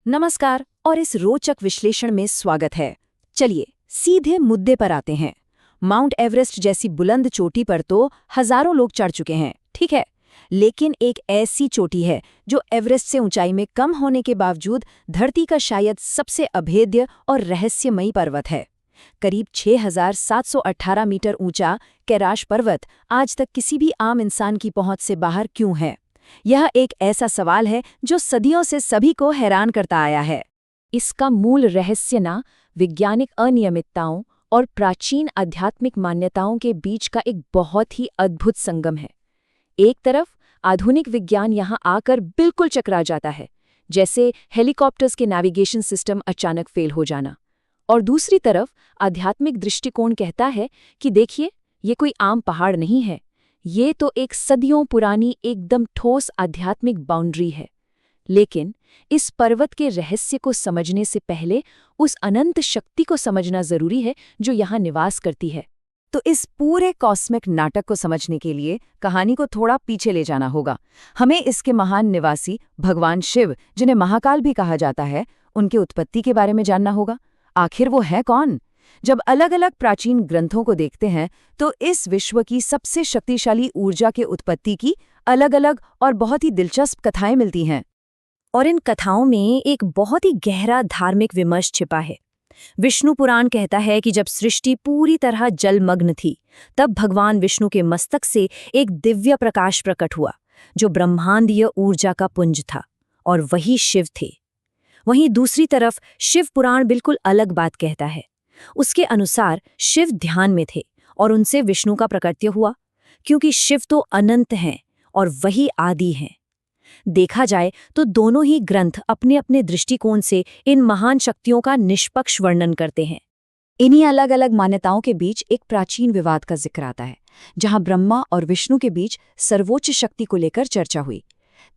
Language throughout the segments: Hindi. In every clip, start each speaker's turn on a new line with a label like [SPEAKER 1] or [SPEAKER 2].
[SPEAKER 1] नमस्कार और इस रोचक विश्लेषण में स्वागत है। चलिए सीधे मुद्दे पर आते हैं। माउंट एवरेस्ट जैसी बुलंद चोटी पर तो हजारों लोग चढ़ चुके हैं, ठीक है। लेकिन एक ऐसी चोटी है जो एवरेस्ट से ऊंचाई में कम होने के बावजूद धरती का शायद सबसे अभेद्य और रहस्यमयी पर्वत है। करीब 6,718 मीटर ऊंचा कैलाश पर्वत आज तक किसी भी आम इंसान की पहुंच से बाहर क्यों है? यह एक ऐसा सवाल है जो सदियों से सभी को हैरान करता आया है। इसका मूल रहस्य वैज्ञानिक अनियमितताओं और प्राचीन आध्यात्मिक मान्यताओं के बीच का एक बहुत ही अद्भुत संगम है। एक तरफ आधुनिक विज्ञान यहां आकर बिल्कुल चकरा जाता है, जैसे हेलीकॉप्टर्स के नेविगेशन सिस्टम अचानक फेल हो जाना, और दूसरी तरफ आध्यात्मिक दृष्टिकोण कहता है कि देखिए, ये कोई आम पहाड़ नहीं है, ये तो एक सदियों पुरानी एकदम ठोस आध्यात्मिक बाउंड्री है। लेकिन इस पर्वत के रहस्य को समझने से पहले उस अनंत शक्ति को समझना जरूरी है जो यहाँ निवास करती है। तो इस पूरे कॉस्मिक नाटक को समझने के लिए कहानी को थोड़ा पीछे ले जाना होगा। हमें इसके महान निवासी भगवान शिव, जिन्हें महाकाल भी कहा जाता है, उनके उत्पत्ति के बारे में जानना होगा। आखिर वो है कौन? जब अलग अलग प्राचीन ग्रंथों को देखते हैं तो इस विश्व की सबसे शक्तिशाली ऊर्जा के उत्पत्ति की अलग अलग और बहुत ही दिलचस्प कथाएं मिलती हैं। और इन कथाओं में एक बहुत ही गहरा धार्मिक विमर्श छिपा है। विष्णु पुराण कहता है कि जब सृष्टि पूरी तरह जलमग्न थी, तब भगवान विष्णु के मस्तक से एक दिव्य प्रकाश प्रकट हुआ, जो ब्रह्मांडीय ऊर्जा का पुंज था, और वही शिव थे। वहीं दूसरी तरफ शिव पुराण बिल्कुल अलग बात कहता है। उसके अनुसार शिव ध्यान में थे और उनसे विष्णु का प्रकट्य हुआ, क्योंकि शिव तो अनंत हैं और वही आदि हैं। देखा जाए तो दोनों ही ग्रंथ अपने अपने दृष्टिकोण से इन महान शक्तियों का निष्पक्ष वर्णन करते हैं। इन्हीं अलग अलग मान्यताओं के बीच एक प्राचीन विवाद का जिक्र आता है, जहां ब्रह्मा और विष्णु के बीच सर्वोच्च शक्ति को लेकर चर्चा हुई।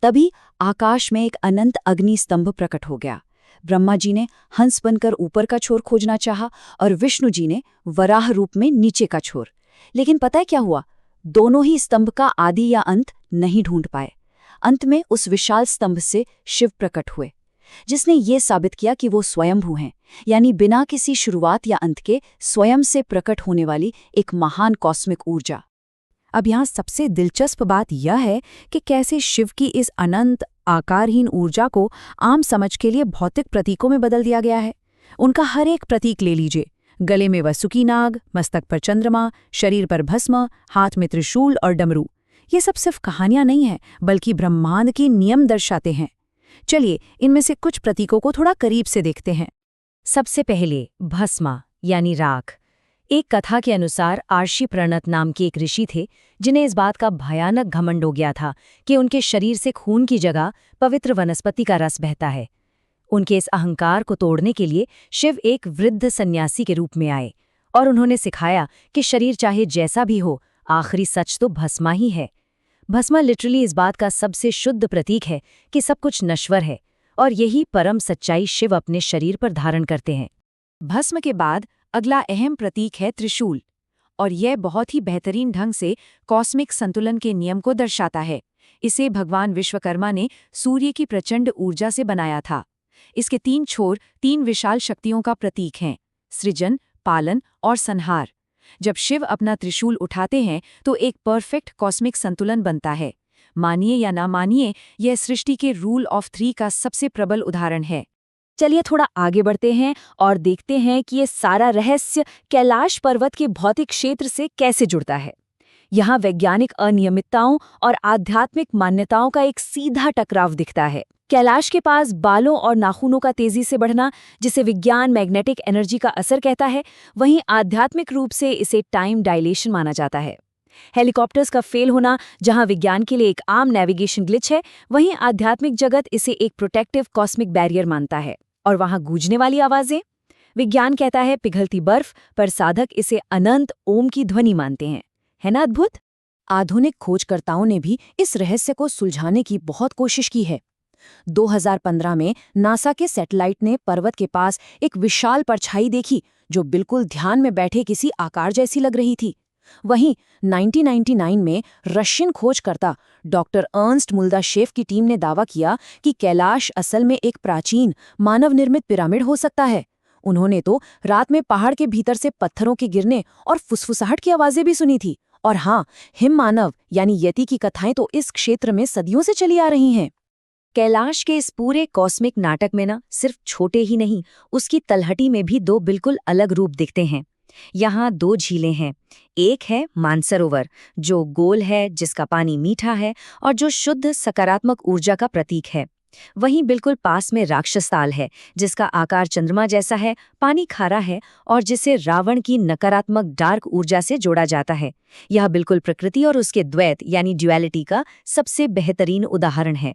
[SPEAKER 1] तभी आकाश में एक अनंत अग्नि स्तंभ प्रकट हो गया। ब्रह्मा जी ने हंस बनकर ऊपर का छोर खोजना चाहा और विष्णु जी ने वराह रूप में नीचे का छोर। लेकिन पता है क्या हुआ? दोनों ही स्तंभ का आदि या अंत नहीं ढूंढ पाए। अंत में उस विशाल स्तंभ से शिव प्रकट हुए, जिसने ये साबित किया कि वो स्वयंभू हैं, यानी बिना किसी शुरुआत या अंत के स्वयं से प्रकट होने वाली एक महान कॉस्मिक ऊर्जा। अब यहाँ सबसे दिलचस्प बात यह है कि कैसे शिव की इस अनंत आकारहीन ऊर्जा को आम समझ के लिए भौतिक प्रतीकों में बदल दिया गया है। उनका हर एक प्रतीक ले लीजिए, गले में वसुकी नाग, मस्तक पर चंद्रमा, शरीर पर भस्म, हाथ में त्रिशूल और डमरू। ये सब सिर्फ कहानियां नहीं हैं, बल्कि ब्रह्मांड के नियम दर्शाते हैं। चलिए इनमें से कुछ प्रतीकों को थोड़ा करीब से देखते हैं। सबसे पहले भस्मा यानी राख। एक कथा के अनुसार आर्षि प्रणत नाम के एक ऋषि थे, जिन्हें इस बात का भयानक घमंड हो गया था कि उनके शरीर से खून की जगह पवित्र वनस्पति का रस बहता है। उनके इस अहंकार को तोड़ने के लिए शिव एक वृद्ध सन्यासी के रूप में आए और उन्होंने सिखाया कि शरीर चाहे जैसा भी हो, आखिरी सच तो भस्मा ही है। भस्मा लिटरली इस बात का सबसे शुद्ध प्रतीक है कि सब कुछ नश्वर है, और यही परम सच्चाई शिव अपने शरीर पर धारण करते हैं। भस्म के बाद अगला अहम प्रतीक है त्रिशूल, और यह बहुत ही बेहतरीन ढंग से कॉस्मिक संतुलन के नियम को दर्शाता है। इसे भगवान विश्वकर्मा ने सूर्य की प्रचंड ऊर्जा से बनाया था। इसके 3 छोर 3 विशाल शक्तियों का प्रतीक हैं: सृजन, पालन और संहार। जब शिव अपना त्रिशूल उठाते हैं तो एक परफेक्ट कॉस्मिक संतुलन बनता है। मानिए या ना मानिए, यह सृष्टि के रूल ऑफ 3 का सबसे प्रबल उदाहरण है। चलिए थोड़ा आगे बढ़ते हैं और देखते हैं कि ये सारा रहस्य कैलाश पर्वत के भौतिक क्षेत्र से कैसे जुड़ता है। यहाँ वैज्ञानिक अनियमितताओं और आध्यात्मिक मान्यताओं का एक सीधा टकराव दिखता है। कैलाश के पास बालों और नाखूनों का तेजी से बढ़ना, जिसे विज्ञान मैग्नेटिक एनर्जी का असर कहता है, वहीं आध्यात्मिक रूप से इसे टाइम डायलेशन माना जाता है। हेलीकॉप्टर्स का फेल होना, जहां विज्ञान के लिए एक आम नेविगेशन ग्लिच है, वहीं आध्यात्मिक जगत इसे एक प्रोटेक्टिव कॉस्मिक बैरियर मानता है। और वहां गूंजने वाली आवाजें, विज्ञान कहता है पिघलती बर्फ, पर साधक इसे अनंत ओम की ध्वनि मानते हैं। है ना अद्भुत? आधुनिक खोजकर्ताओं ने भी इस रहस्य को सुलझाने की बहुत कोशिश की है। 2015 में नासा के सैटेलाइट ने पर्वत के पास एक विशाल परछाई देखी, जो बिल्कुल ध्यान में बैठे किसी आकार जैसी लग रही थी। वहीं 1999 में रशियन खोजकर्ता डॉक्टर अर्न्स्ट मुल्दाशेफ की टीम ने दावा किया कि कैलाश असल में एक प्राचीन मानव निर्मित पिरामिड हो सकता है। उन्होंने तो रात में पहाड़ के भीतर से पत्थरों के गिरने और फुसफुसाहट की आवाजें भी सुनी थी। और हाँ, हिम मानव यानी यति की कथाएं तो इस क्षेत्र में सदियों से चली आ रही हैं। कैलाश के इस पूरे कॉस्मिक नाटक में ना सिर्फ छोटे ही नहीं, उसकी तलहटी में भी दो बिल्कुल अलग रूप दिखते हैं। यहाँ दो झीलें हैं। एक है मानसरोवर, जो गोल है, जिसका पानी मीठा है और जो शुद्ध सकारात्मक ऊर्जा का प्रतीक है। वहीं बिल्कुल पास में राक्षस ताल है, जिसका आकार चंद्रमा जैसा है, पानी खारा है और जिसे रावण की नकारात्मक डार्क ऊर्जा से जोड़ा जाता है। यह बिल्कुल प्रकृति और उसके द्वैत यानी ड्युअलिटी का सबसे बेहतरीन उदाहरण है।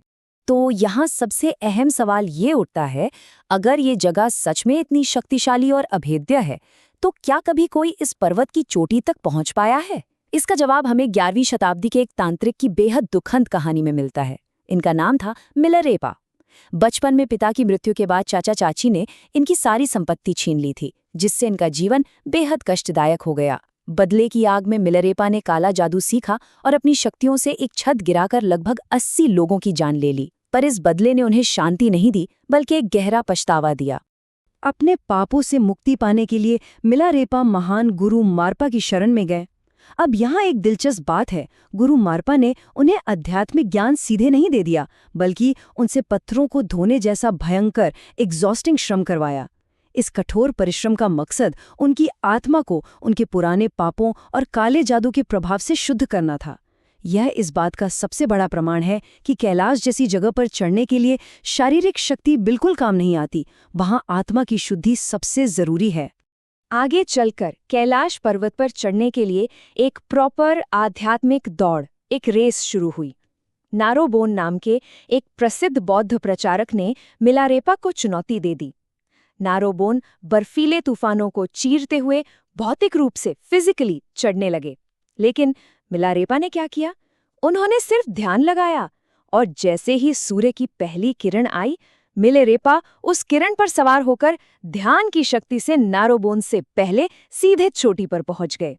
[SPEAKER 1] तो यहाँ सबसे अहम सवाल ये उठता है, अगर ये जगह सच में इतनी शक्तिशाली और अभेद्य है, तो क्या कभी कोई इस पर्वत की चोटी तक पहुंच पाया है? इसका जवाब हमें 11वीं शताब्दी के एक तांत्रिक की बेहद दुखद कहानी में मिलता है। इनका नाम था मिलारेपा। बचपन में पिता की मृत्यु के बाद चाचा चाची ने इनकी सारी संपत्ति छीन ली थी, जिससे इनका जीवन बेहद कष्टदायक हो गया। बदले की आग में मिलारेपा ने काला जादू सीखा और अपनी शक्तियों से एक छत गिराकर लगभग 80 लोगों की जान ले ली। पर इस बदले ने उन्हें शांति नहीं दी, बल्कि एक गहरा पछतावा दिया। अपने पापों से मुक्ति पाने के लिए मिलारेपा महान गुरु मारपा की शरण में गए। अब यहाँ एक दिलचस्प बात है, गुरु मारपा ने उन्हें आध्यात्मिक ज्ञान सीधे नहीं दे दिया, बल्कि उनसे पत्थरों को धोने जैसा भयंकर एग्जॉस्टिंग श्रम करवाया। इस कठोर परिश्रम का मकसद उनकी आत्मा को उनके पुराने पापों और काले जादू के प्रभाव से शुद्ध करना था। यह इस बात का सबसे बड़ा प्रमाण है कि कैलाश जैसी जगह पर चढ़ने के लिए शारीरिक शक्ति बिल्कुल काम नहीं आती, वहाँ आत्मा की शुद्धि सबसे जरूरी है। आगे चलकर कैलाश पर्वत पर चढ़ने के लिए एक प्रॉपर आध्यात्मिक दौड़, एक रेस शुरू हुई। नारोबोन नाम के एक प्रसिद्ध बौद्ध प्रचारक ने मिलारेपा को चुनौती दे दी। नारोबोन बर्फीले तूफानों को चीरते हुए भौतिक रूप से फिजिकली चढ़ने लगे। लेकिन मिलारेपा ने क्या किया? उन्होंने सिर्फ ध्यान लगाया और जैसे ही सूर्य की पहली किरण आई, मिलारेपा उस किरण पर सवार होकर ध्यान की शक्ति से नारोबोन से पहले सीधे चोटी पर पहुंच गए।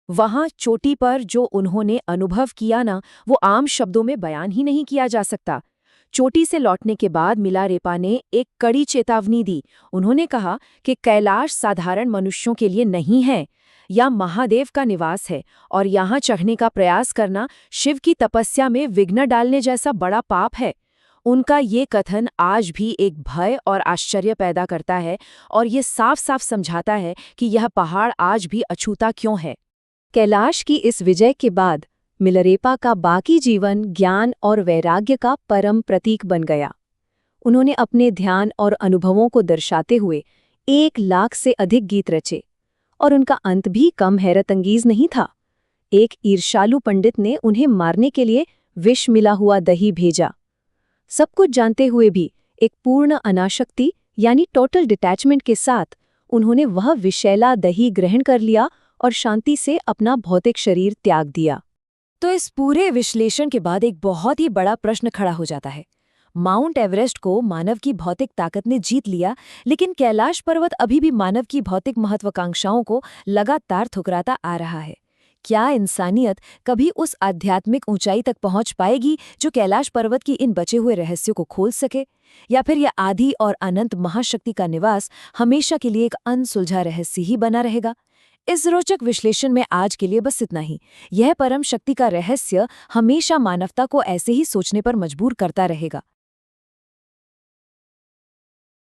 [SPEAKER 1] वहां चोटी पर जो उन्होंने अनुभव किया ना, वो आम शब्दों में बयान ही नहीं किया जा सकता। चोटी से लौटने के बाद मिलारेपा ने एक कड़ी चेतावनी दी। उन्होंने कहा कि कैलाश साधारण मनुष्यों के लिए नहीं है, या महादेव का निवास है, और यहाँ चढ़ने का प्रयास करना शिव की तपस्या में विघ्न डालने जैसा बड़ा पाप है। उनका ये कथन आज भी एक भय और आश्चर्य पैदा करता है और ये साफ साफ समझाता है कि यह पहाड़ आज भी अछूता क्यों है। कैलाश की इस विजय के बाद मिलारेपा का बाकी जीवन ज्ञान और वैराग्य का परम प्रतीक बन गया। उन्होंने अपने ध्यान और अनुभवों को दर्शाते हुए 1 लाख से अधिक गीत रचे, और उनका अंत भी कम हैरतअंगेज नहीं था। एक ईर्ष्यालु पंडित ने उन्हें मारने के लिए विष मिला हुआ दही भेजा। सब कुछ जानते हुए भी एक पूर्ण अनासक्ति यानी टोटल डिटैचमेंट के साथ उन्होंने वह विषैला दही ग्रहण कर लिया और शांति से अपना भौतिक शरीर त्याग दिया। तो इस पूरे विश्लेषण के बाद एक बहुत ही बड़ा प्रश्न खड़ा हो जाता है। माउंट एवरेस्ट को मानव की भौतिक ताकत ने जीत लिया, लेकिन कैलाश पर्वत अभी भी मानव की भौतिक महत्वाकांक्षाओं को लगातार ठुकराता आ रहा है। क्या इंसानियत कभी उस आध्यात्मिक ऊंचाई तक पहुंच पाएगी जो कैलाश पर्वत की इन बचे हुए रहस्यों को खोल सके, या फिर यह आदि और अनंत महाशक्ति का निवास हमेशा के लिए एक अनसुलझा रहस्य ही बना रहेगा? इस रोचक विश्लेषण में आज के लिए बस इतना ही। यह परम शक्ति का रहस्य हमेशा मानवता को ऐसे ही सोचने पर मजबूर करता रहेगा।